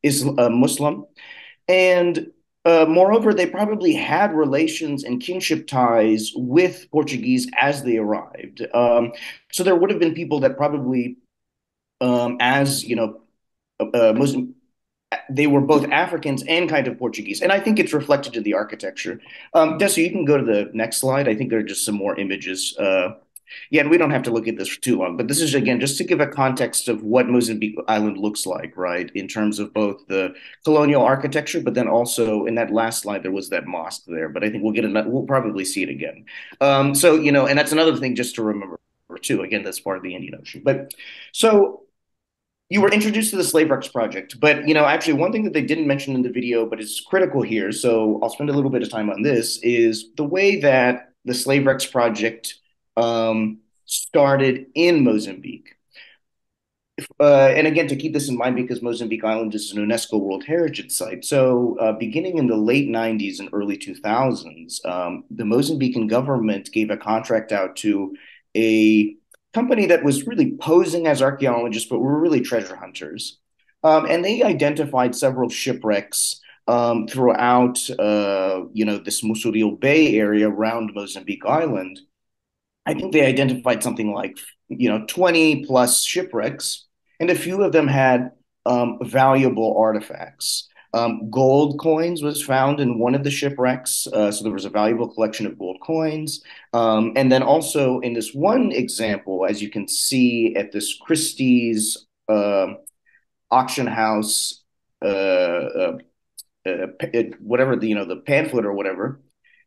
Muslim, and moreover, they probably had relations and kinship ties with Portuguese as they arrived. So there would have been people that probably, Muslim, they were both Africans and kind of Portuguese. And I think it's reflected in the architecture. Dessa, you can go to the next slide. I think there are just some more images. And we don't have to look at this for too long, but this is, again, just to give a context of what Mozambique Island looks like, right, in terms of both the colonial architecture, but then also in that last slide, there was that mosque there, but I think we'll probably see it again. And that's another thing just to remember too. Again, that's part of the Indian Ocean. But so you were introduced to the SlaveRex Project, but actually one thing that they didn't mention in the video, but is critical here, so I'll spend a little bit of time on this, is the way that the SlaveRex Project started in Mozambique. And again, to keep this in mind, because Mozambique Island is an UNESCO World Heritage Site. So beginning in the late 90s and early 2000s, the Mozambican government gave a contract out to a company that was really posing as archaeologists, but were really treasure hunters. And they identified several shipwrecks throughout, this Musuril Bay area around Mozambique Island. I think they identified something like, 20 plus shipwrecks, and a few of them had valuable artifacts. Gold coins was found in one of the shipwrecks, so there was a valuable collection of gold coins. And then also in this one example, as you can see at this Christie's auction house, whatever the pamphlet or whatever,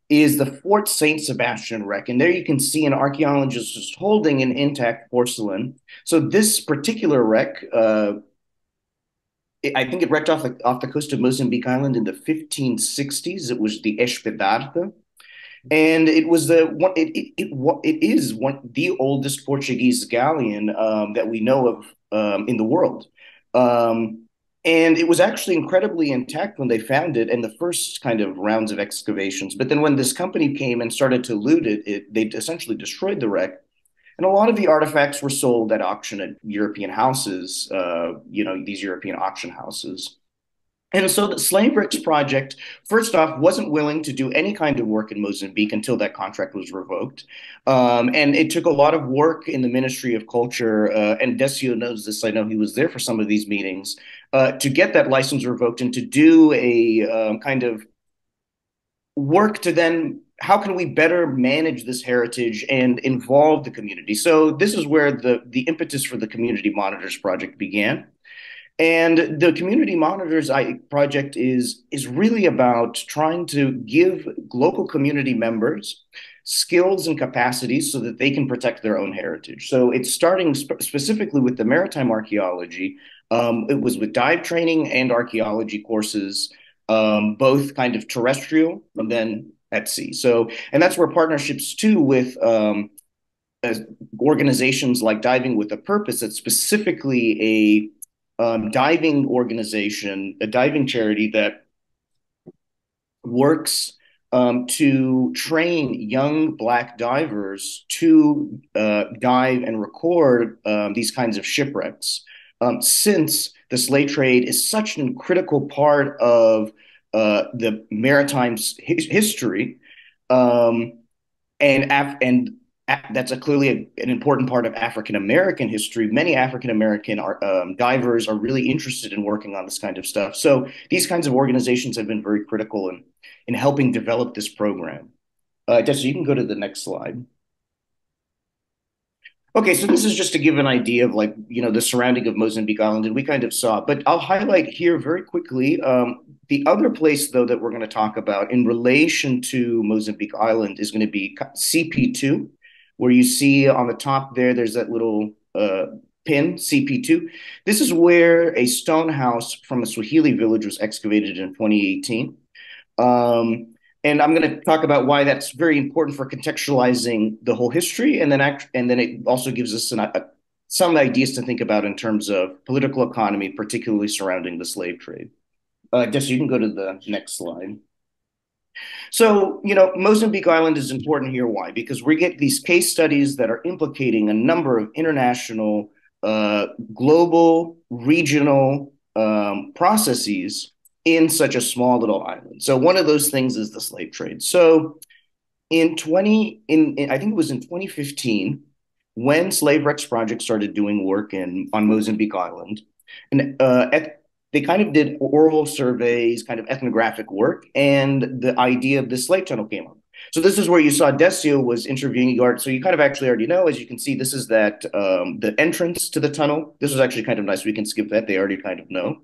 is the Fort Saint Sebastian wreck. And there you can see an archaeologist is holding an intact porcelain. So this particular wreck, I think it wrecked off the coast of Mozambique Island in the 1560s. It was the Espedarte. And it was it is the oldest Portuguese galleon that we know of in the world. And it was actually incredibly intact when they found it in the first kind of rounds of excavations. But then when this company came and started to loot it, they essentially destroyed the wreck. And a lot of the artifacts were sold at auction at European houses, these European auction houses. And so the Slave Wrecks Project, first off, wasn't willing to do any kind of work in Mozambique until that contract was revoked. And it took a lot of work in the Ministry of Culture, and Decio knows this, I know he was there for some of these meetings, to get that license revoked and to do a kind of work to then, how can we better manage this heritage and involve the community? So this is where the impetus for the Community Monitors Project began. And the Community Monitors project is really about trying to give local community members skills and capacities so that they can protect their own heritage. So it's starting specifically with the maritime archaeology. It was with dive training and archaeology courses, both kind of terrestrial and then at sea. So, and that's where partnerships too with organizations like Diving with a Purpose, that's specifically a diving organization, a diving charity that works to train young Black divers to dive and record these kinds of shipwrecks. Since the slave trade is such a critical part of the maritime history, and that's clearly an important part of African American history. Many African American divers are really interested in working on this kind of stuff. So these kinds of organizations have been very critical in helping develop this program. Jesse, you can go to the next slide. Okay, so this is just to give an idea of the surrounding of Mozambique Island, and we kind of saw, but I'll highlight here very quickly the other place, though, that we're going to talk about in relation to Mozambique Island is going to be CP2, where you see on the top there's that little pin, CP2. This is where a stone house from a Swahili village was excavated in 2018. And I'm going to talk about why that's very important for contextualizing the whole history, and then it also gives us some ideas to think about in terms of political economy, particularly surrounding the slave trade. Jess, you can go to the next slide. So, Mozambique Island is important here. Why? Because we get these case studies that are implicating a number of international, global, regional processes in such a small little island. So one of those things is the slave trade. So I think it was in 2015, when Slave Wrecks Project started doing work on Mozambique Island, and they kind of did oral surveys, kind of ethnographic work, and the idea of the slave tunnel came up. So this is where you saw Decio was interviewing Art. So you kind of actually already know, as you can see, this is the entrance to the tunnel. This was actually kind of nice. We can skip that. They already kind of know.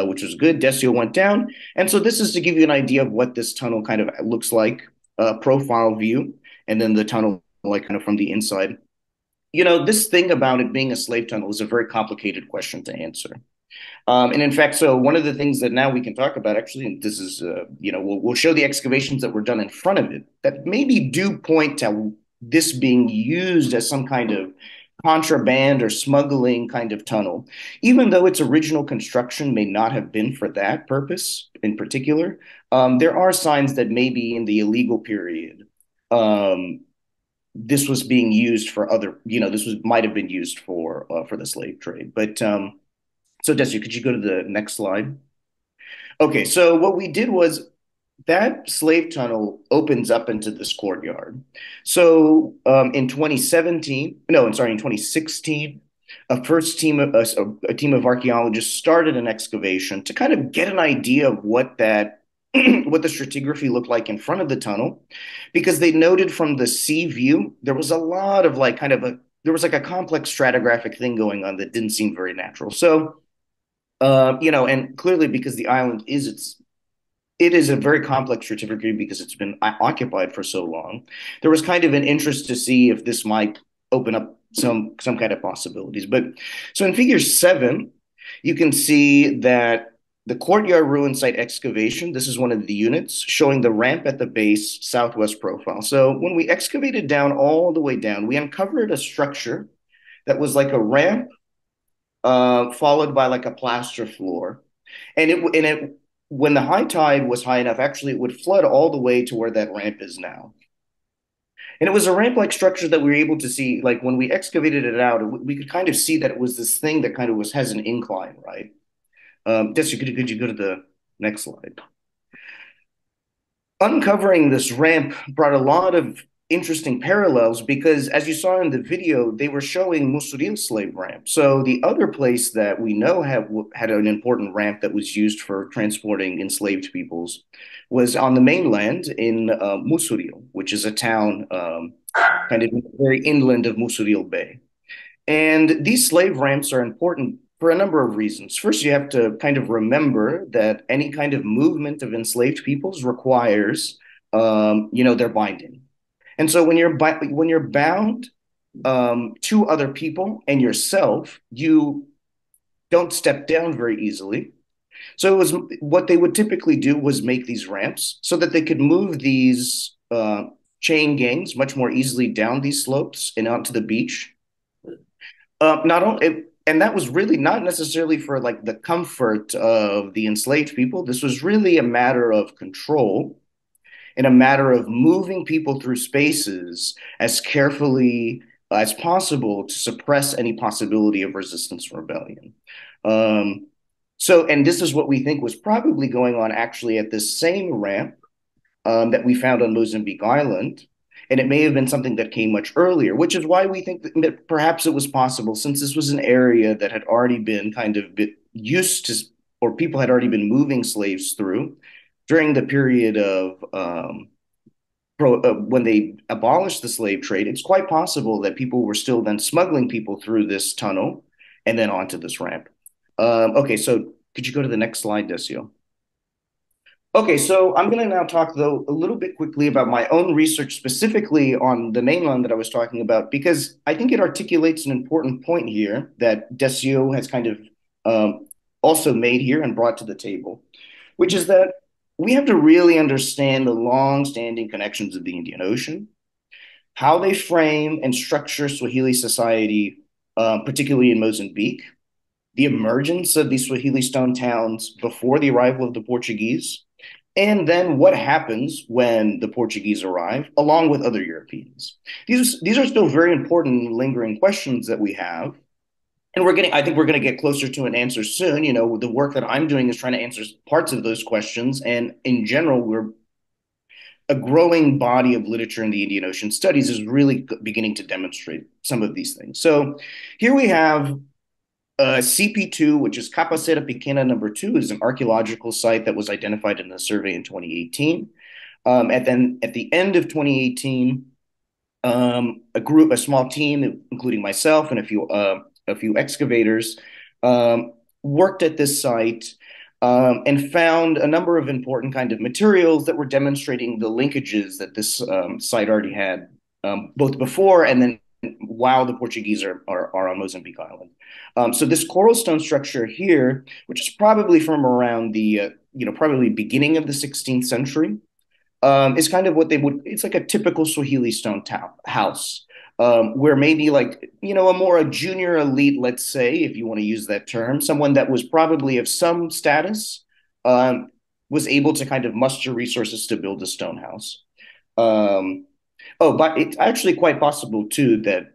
Which was good. Decio went down. And so this is to give you an idea of what this tunnel kind of looks like, profile view, and then the tunnel kind of from the inside. This thing about it being a slave tunnel is a very complicated question to answer. And in fact, so one of the things that now we can talk about, actually, and this is, we'll show the excavations that were done in front of it that maybe do point to this being used as some kind of contraband or smuggling kind of tunnel, even though its original construction may not have been for that purpose in particular. There are signs that maybe in the illegal period, this was being used for other, might have been used for the slave trade. But so Desi, could you go to the next slide? Okay, so what we did was that slave tunnel opens up into this courtyard. So in 2016, a team of archaeologists started an excavation to kind of get an idea of what that what the stratigraphy looked like in front of the tunnel, because they noted from the sea view there was a lot of like kind of a there was like a complex stratigraphic thing going on that didn't seem very natural. So, and clearly because the island it is a very complex stratigraphy because it's been occupied for so long. There was kind of an interest to see if this might open up some kind of possibilities. But so in Figure 7, you can see that the courtyard ruin site excavation, this is one of the units showing the ramp at the base southwest profile. So when we excavated down all the way down, we uncovered a structure that was like a ramp followed by like a plaster floor. And it when the high tide was high enough, actually it would flood all the way to where that ramp is now. And it was a ramp-like structure that we were able to see, like when we excavated it out, we could kind of see that it was this thing that kind of has an incline, right? Desi, could you go to the next slide? Uncovering this ramp brought a lot of interesting parallels because, as you saw in the video, they were showing Musuril slave ramp. So the other place that we know had an important ramp that was used for transporting enslaved peoples was on the mainland in Musuril, which is a town kind of very inland of Musuril Bay. And these slave ramps are important for a number of reasons. First, you have to kind of remember that any kind of movement of enslaved peoples requires, their binding. And so when you're bound to other people and yourself, you don't step down very easily. So it was what they would typically do was make these ramps so that they could move these chain gangs much more easily down these slopes and onto the beach. Not only, and that was really not necessarily for like the comfort of the enslaved people. This was really a matter of control and a matter of moving people through spaces as carefully as possible to suppress any possibility of resistance and rebellion. And this is what we think was probably going on actually at this same ramp that we found on Mozambique Island. And it may have been something that came much earlier, which is why we think that perhaps it was possible, since this was an area that had already been kind of used to, or people had already been moving slaves through during the period of when they abolished the slave trade. It's quite possible that people were still then smuggling people through this tunnel and then onto this ramp. Okay, so could you go to the next slide, Decio? Okay, so I'm going to now talk, though, a little bit quickly about my own research specifically on the mainland that I was talking about, because I think it articulates an important point here that Decio has kind of also made here and brought to the table, which is that we have to really understand the long-standing connections of the Indian Ocean, how they frame and structure Swahili society, particularly in Mozambique, the emergence of these Swahili stone towns before the arrival of the Portuguese, and then what happens when the Portuguese arrive, along with other Europeans. These are still very important and lingering questions that we have. And I think we're going to get closer to an answer soon. You know, the work that I'm doing is trying to answer parts of those questions. And in general, a growing body of literature in the Indian Ocean studies is really beginning to demonstrate some of these things. So here we have CP2, which is Capacera Pequena number 2, is an archaeological site that was identified in the survey in 2018. And then at the end of 2018, a small team, including myself and a few excavators, worked at this site and found a number of important kind of materials that were demonstrating the linkages that this site already had, both before and then while the Portuguese are on Mozambique Island. So this coral stone structure here, which is probably from around the probably beginning of the 16th century, is kind of it's like a typical Swahili stone house, where maybe like, a junior elite, let's say, if you want to use that term, someone that was probably of some status, was able to kind of muster resources to build a stone house. But it's actually quite possible too that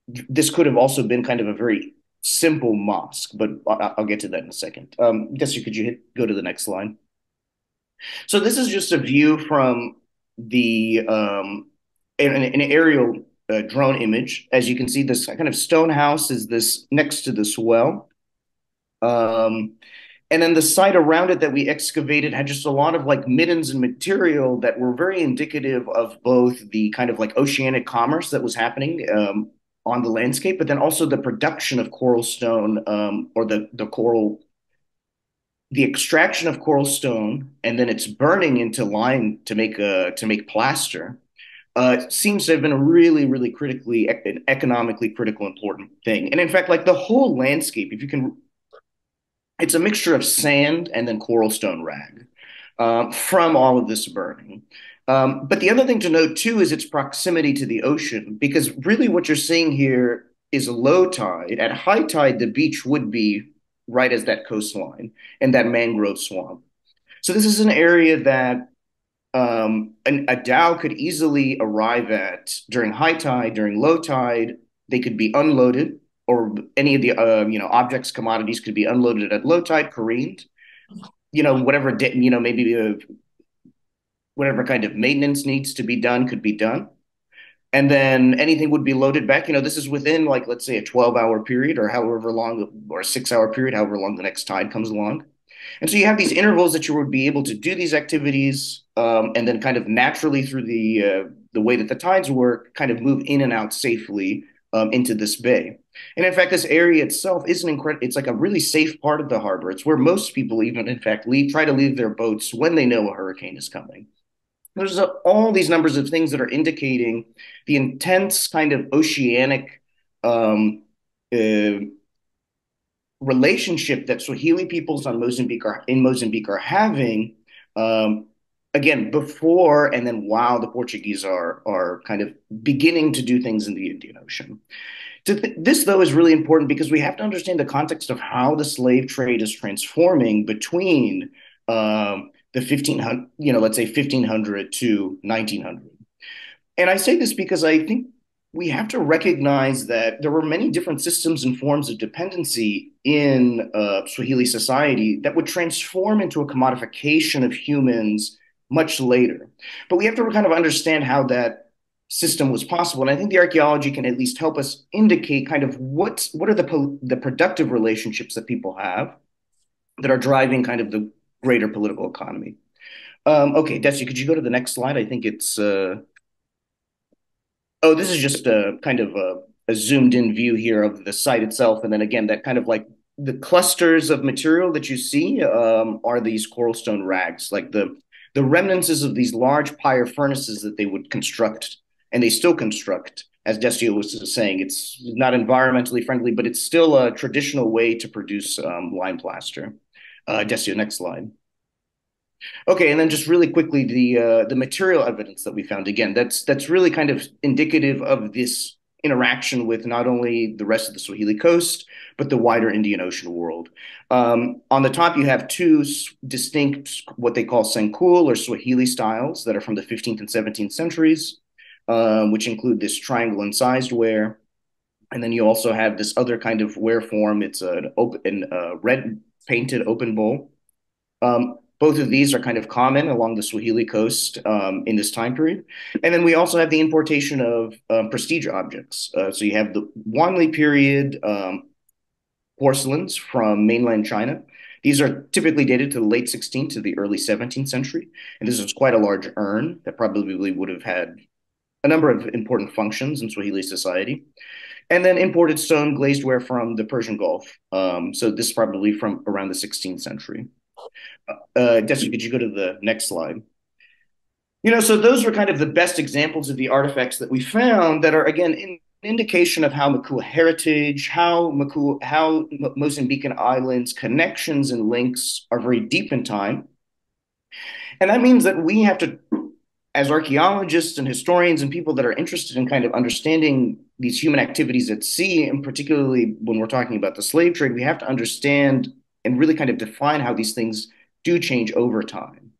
this could have also been kind of a very simple mosque, but I'll get to that in a second. Could you go to the next slide? So this is just a view from an aerial drone image. As you can see, this kind of stone house is this next to this well. Um, and then the site around it that we excavated had just a lot of like middens and material that were very indicative of both the kind of like oceanic commerce that was happening on the landscape, but then also the production of coral stone or the coral, the extraction of coral stone, and then its burning into lime to make plaster. Seems to have been a really, really critically, economically critical, important thing. And in fact, like the whole landscape, if you can, it's a mixture of sand and then coral stone rag from all of this burning. But the other thing to note too is its proximity to the ocean, because really what you're seeing here is a low tide. At high tide, the beach would be right as that coastline and that mangrove swamp. So this is an area that a dhow could easily arrive at during high tide, during low tide. They could be unloaded, or any of the objects, commodities could be unloaded at low tide, careened. Whatever maybe whatever kind of maintenance needs to be done could be done, and then anything would be loaded back. This is within like let's say a 12-hour period or however long, or a 6-hour period, however long the next tide comes along. And so you have these intervals that you would be able to do these activities, and then kind of naturally through the way that the tides work, kind of move in and out safely into this bay. And in fact, this area itself is it's like a really safe part of the harbor. It's where most people even, in fact, try to leave their boats when they know a hurricane is coming. There's all these numbers of things that are indicating the intense kind of oceanic uh, relationship that Swahili peoples in Mozambique are having, again, before and then while the Portuguese are kind of beginning to do things in the Indian Ocean. This, though, is really important because we have to understand the context of how the slave trade is transforming between the 1500, let's say 1500 to 1900. And I say this because I think we have to recognize that there were many different systems and forms of dependency in Swahili society that would transform into a commodification of humans much later. But we have to kind of understand how that system was possible. And I think the archaeology can at least help us indicate kind of what are the productive relationships that people have that are driving kind of the greater political economy. Okay, Desi, could you go to the next slide? I think it's oh, this is just a kind of a zoomed in view here of the site itself. And then again, that kind of like the clusters of material that you see are these coral stone rags, like the remnants of these large pyre furnaces that they would construct, and they still construct. As Desio was saying, it's not environmentally friendly, but it's still a traditional way to produce lime plaster. Desio, next slide. Okay, and then just really quickly, the material evidence that we found, again, that's really kind of indicative of this interaction with not only the rest of the Swahili coast, but the wider Indian Ocean world. On the top, you have two distinct, what they call Senkul or Swahili styles that are from the 15th and 17th centuries, which include this triangle incised ware. And then you also have this other kind of ware form. It's an open, red painted open bowl. Both of these are kind of common along the Swahili coast in this time period. And then we also have the importation of prestige objects. So you have the Wanli period porcelains from mainland China. These are typically dated to the late 16th to the early 17th century. And this is quite a large urn that probably would have had a number of important functions in Swahili society. And then imported stone glazed ware from the Persian Gulf. So this is probably from around the 16th century. Desi, could you go to the next slide? So those were kind of the best examples of the artifacts that we found that are, again, an indication of how Makua heritage, how Mozambican islands connections and links are very deep in time. And that means that we have to, as archaeologists and historians and people that are interested in kind of understanding these human activities at sea, and particularly when we're talking about the slave trade, we have to understand and really kind of define how these things do change over time,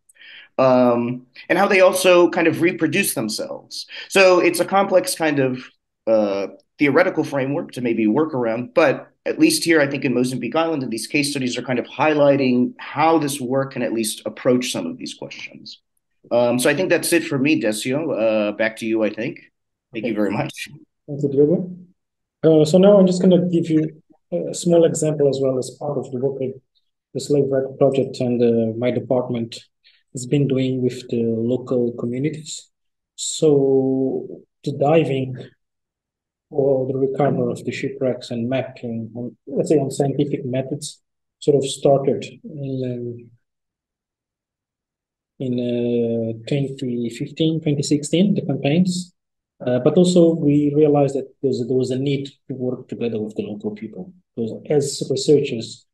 and how they also kind of reproduce themselves. So it's a complex kind of theoretical framework to maybe work around, but at least here, I think in Mozambique Island, these case studies are kind of highlighting how this work can at least approach some of these questions. So I think that's it for me, Desio. Back to you, I think. Thank you very much. Thank you, Diogo. So now I'm just going to give you a small example as well as part of the work of the Slave Record Project and my department has been doing with the local communities. So the diving or the recovery of the shipwrecks and mapping, on, let's say on scientific methods, sort of started in 2015, 2016, the campaigns. But also we realized that there was a need to work together with the local people. Because as researchers,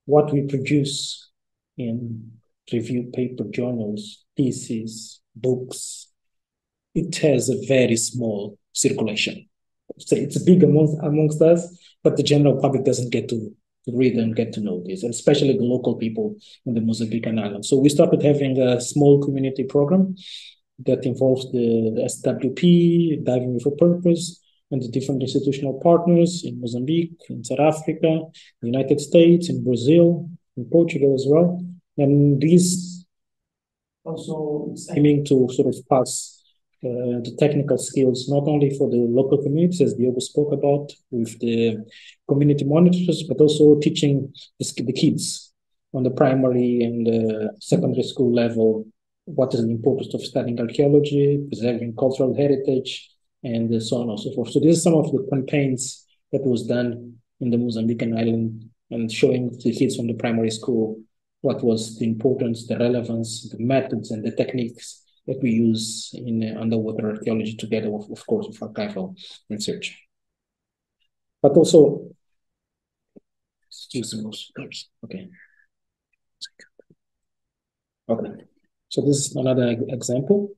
what we produce in review paper journals, theses, books, it has a very small circulation. So it's big amongst us, but the general public doesn't get to read and get to know this, and especially the local people in the Mozambican islands. So we started having a small community program that involves the SWP, Diving with a Purpose, and the different institutional partners in Mozambique, in South Africa, the United States, in Brazil, in Portugal as well. And this also is aiming to sort of pass the technical skills, not only for the local communities, as Diogo spoke about, with the community monitors, but also teaching the kids on the primary and secondary school level what is the importance of studying archaeology, preserving cultural heritage, and so on and so forth. So these are some of the campaigns that was done in the Mozambican island and showing the kids from the primary school what was the importance, the relevance, the methods, and the techniques that we use in underwater archaeology together with, of course, with archival research. But also, okay. Okay, so this is another example.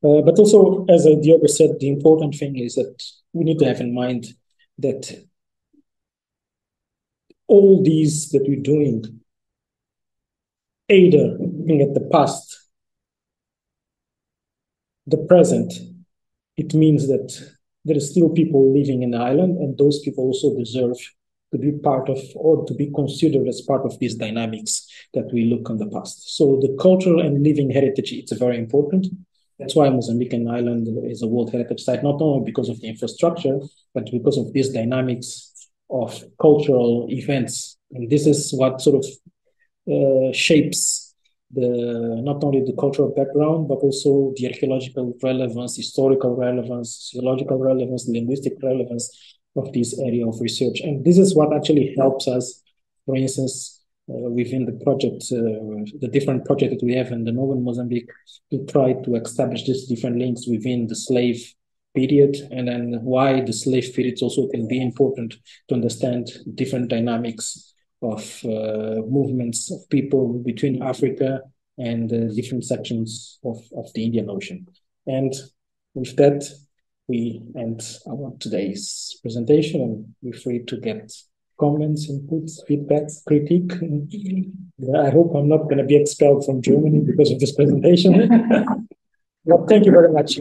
But also, as Diogo said, the important thing is that we need to have in mind that all these that we're doing, either looking at the past, the present, it means that there are still people living in the island, and those people also deserve to be part of or to be considered as part of these dynamics that we look on the past. So the cultural and living heritage, it's very important. That's why Mozambican island is a World Heritage Site, not only because of the infrastructure, but because of these dynamics of cultural events. And this is what sort of shapes not only the cultural background, but also the archaeological relevance, historical relevance, sociological relevance, linguistic relevance of this area of research. And this is what actually helps us, for instance, within the project, the different projects that we have in the Northern Mozambique, to try to establish these different links within the slave period, and then why the slave period also can be important to understand different dynamics of movements of people between Africa and different sections of the Indian Ocean. And with that, we end our today's presentation, and we're free to get comments, inputs, feedbacks, critique. I hope I'm not going to be expelled from Germany because of this presentation. Well, thank you very much.